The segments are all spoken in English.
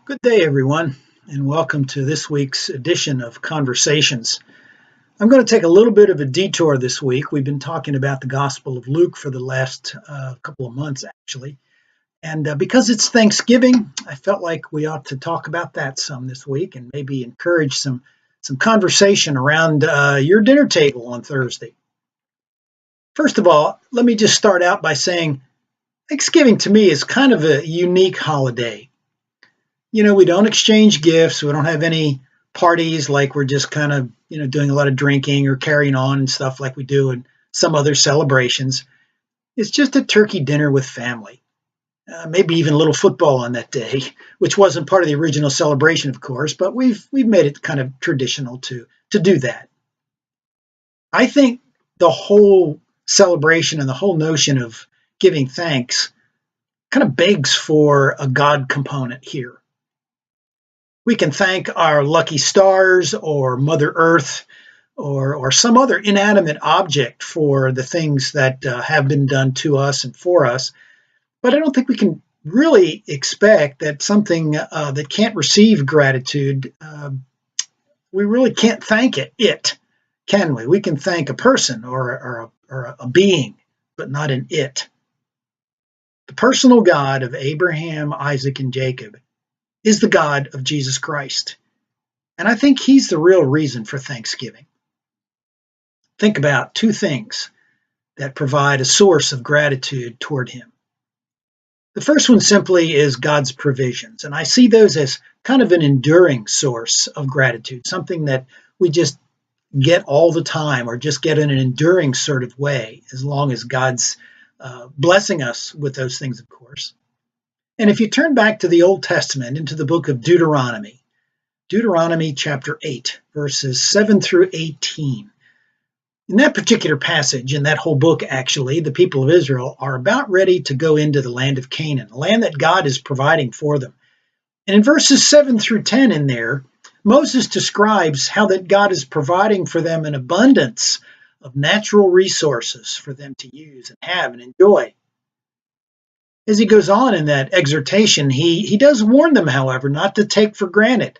Good day, everyone, and welcome to this week's edition of Conversations. I'm going to take a little bit of a detour this week. We've been talking about the Gospel of Luke for the last couple of months, actually. And because it's Thanksgiving, I felt like we ought to talk about that some this week and maybe encourage some conversation around your dinner table on Thursday. First of all, let me just start out by saying Thanksgiving to me is kind of a unique holiday. You know, we don't exchange gifts. We don't have any parties like we're just kind of, doing a lot of drinking or carrying on and stuff like we do in some other celebrations. It's just a turkey dinner with family. Maybe even a little football on that day, which wasn't part of the original celebration, of course, but we've made it kind of traditional to do that. I think the whole celebration and the whole notion of giving thanks kind of begs for a God component here. We can thank our lucky stars or Mother Earth or some other inanimate object for the things that have been done to us and for us. But I don't think we can really expect that something that can't receive gratitude, we really can't thank it, can we? We can thank a person or a being, but not an it. The personal God of Abraham, Isaac, and Jacob is the God of Jesus Christ. And I think he's the real reason for Thanksgiving. Think about two things that provide a source of gratitude toward him. The first one simply is God's provisions, and I see those as kind of an enduring source of gratitude, something that we just get all the time or just get in an enduring sort of way, as long as God's blessing us with those things, of course. And if you turn back to the Old Testament, into the book of Deuteronomy chapter 8, verses 7 through 18, in that particular passage, in that whole book actually, the people of Israel are about ready to go into the land of Canaan, a land that God is providing for them. And in verses 7 through 10 in there, Moses describes how that God is providing for them an abundance of natural resources for them to use and have and enjoy. As he goes on in that exhortation, he does warn them, however, not to take for granted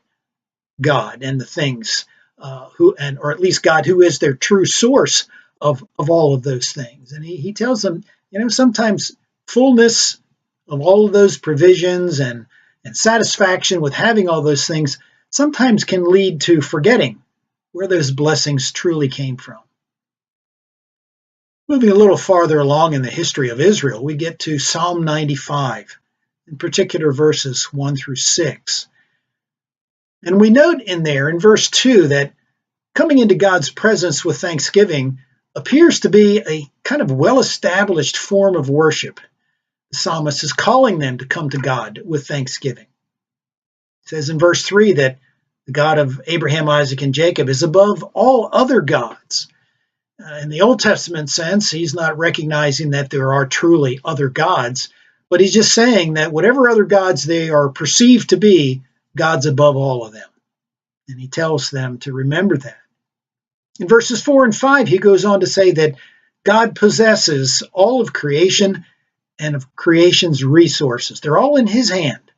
God and the things or at least God, who is their true source of all of those things. And he tells them, sometimes fullness of all of those provisions and satisfaction with having all those things sometimes can lead to forgetting where those blessings truly came from. Moving a little farther along in the history of Israel, we get to Psalm 95, in particular verses 1 through 6. And we note in there, in verse 2, that coming into God's presence with thanksgiving appears to be a kind of well-established form of worship. The psalmist is calling them to come to God with thanksgiving. It says in verse 3 that the God of Abraham, Isaac, and Jacob is above all other gods. In the Old Testament sense, he's not recognizing that there are truly other gods, but he's just saying that whatever other gods they are perceived to be, God's above all of them. And he tells them to remember that. In verses 4 and 5, he goes on to say that God possesses all of creation and of creation's resources. They're all in his hand.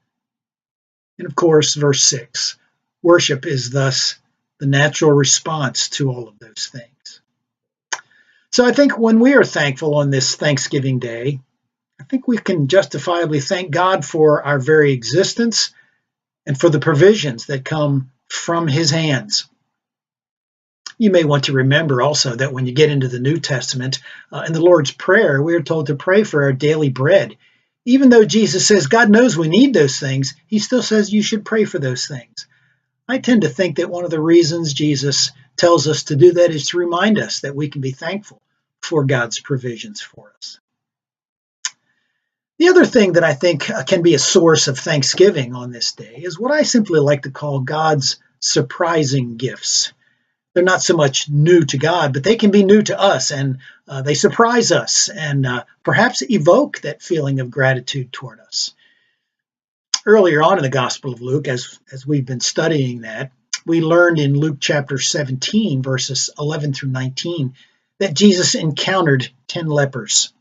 And of course, verse 6, worship is thus the natural response to all of those things. So I think when we are thankful on this Thanksgiving Day, I think we can justifiably thank God for our very existence and for the provisions that come from his hands. You may want to remember also that when you get into the New Testament, in the Lord's Prayer, we are told to pray for our daily bread. Even though Jesus says God knows we need those things, he still says you should pray for those things. I tend to think that one of the reasons Jesus tells us to do that is to remind us that we can be thankful for God's provisions for us. The other thing that I think can be a source of thanksgiving on this day is what I simply like to call God's surprising gifts. They're not so much new to God, but they can be new to us, and they surprise us and perhaps evoke that feeling of gratitude toward us. Earlier on in the Gospel of Luke, as we've been studying that, we learned in Luke chapter 17, verses 11 through 19, that Jesus encountered 10 lepers.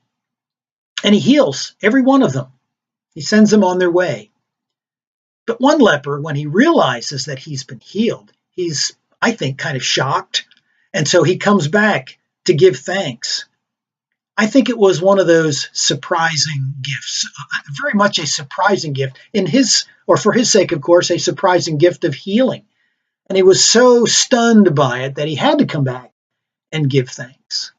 And he heals every one of them. He sends them on their way. But one leper, when he realizes that he's been healed, he's, I think, kind of shocked. And so he comes back to give thanks. I think it was one of those surprising gifts, very much a surprising gift in his, or for his sake, of course, a surprising gift of healing. And he was so stunned by it that he had to come back and give thanks.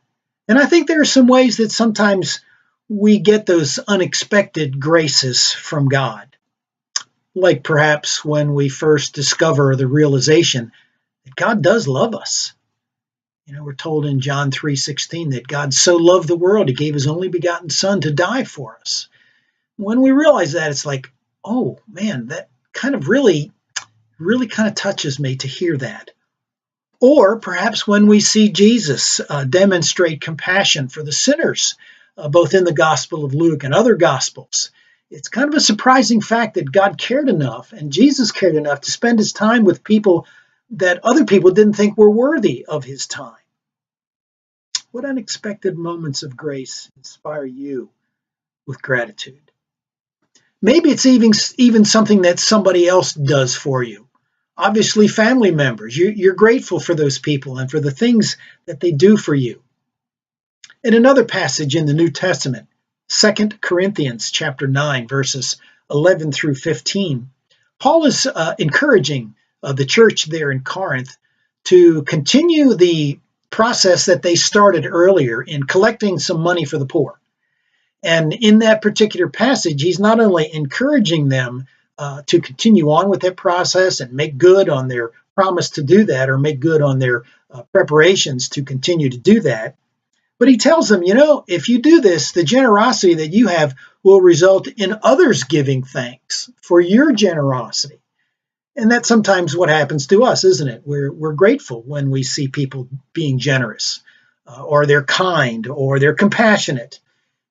And I think there are some ways that sometimes we get those unexpected graces from God. Like perhaps when we first discover the realization that God does love us. You know, we're told in John 3:16 that God so loved the world, he gave his only begotten son to die for us. When we realize that, it's like, oh man, that kind of really kind of touches me to hear that. Or perhaps when we see Jesus demonstrate compassion for the sinners, both in the Gospel of Luke and other Gospels. It's kind of a surprising fact that God cared enough and Jesus cared enough to spend his time with people that other people didn't think were worthy of his time. What unexpected moments of grace inspire you with gratitude? Maybe it's even something that somebody else does for you. Obviously, family members, you're grateful for those people and for the things that they do for you. In another passage in the New Testament, 2 Corinthians chapter 9, verses 11 through 15, Paul is encouraging the church there in Corinth to continue the process that they started earlier in collecting some money for the poor. And in that particular passage, he's not only encouraging them to continue on with that process and make good on their promise to do that, or make good on their preparations to continue to do that, but he tells them, you know, if you do this, the generosity that you have will result in others giving thanks for your generosity. And that's sometimes what happens to us, isn't it? We're grateful when we see people being generous, or they're kind, or they're compassionate.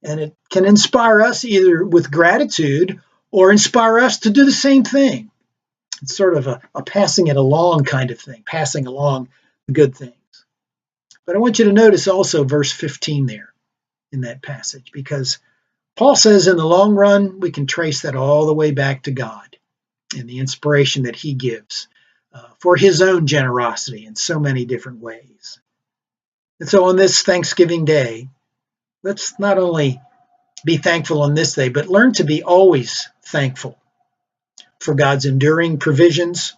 And it can inspire us either with gratitude or inspire us to do the same thing. It's sort of a passing it along kind of thing, passing along the good things. But I want you to notice also verse 15 there in that passage, because Paul says in the long run, we can trace that all the way back to God and the inspiration that he gives for his own generosity in so many different ways. And so on this Thanksgiving Day, let's not only be thankful on this day, but learn to be always thankful for God's enduring provisions,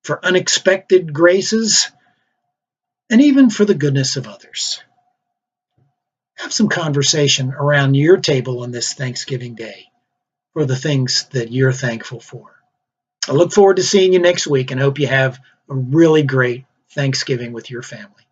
for unexpected graces, and even for the goodness of others. Have some conversation around your table on this Thanksgiving Day for the things that you're thankful for. I look forward to seeing you next week and hope you have a really great Thanksgiving with your family.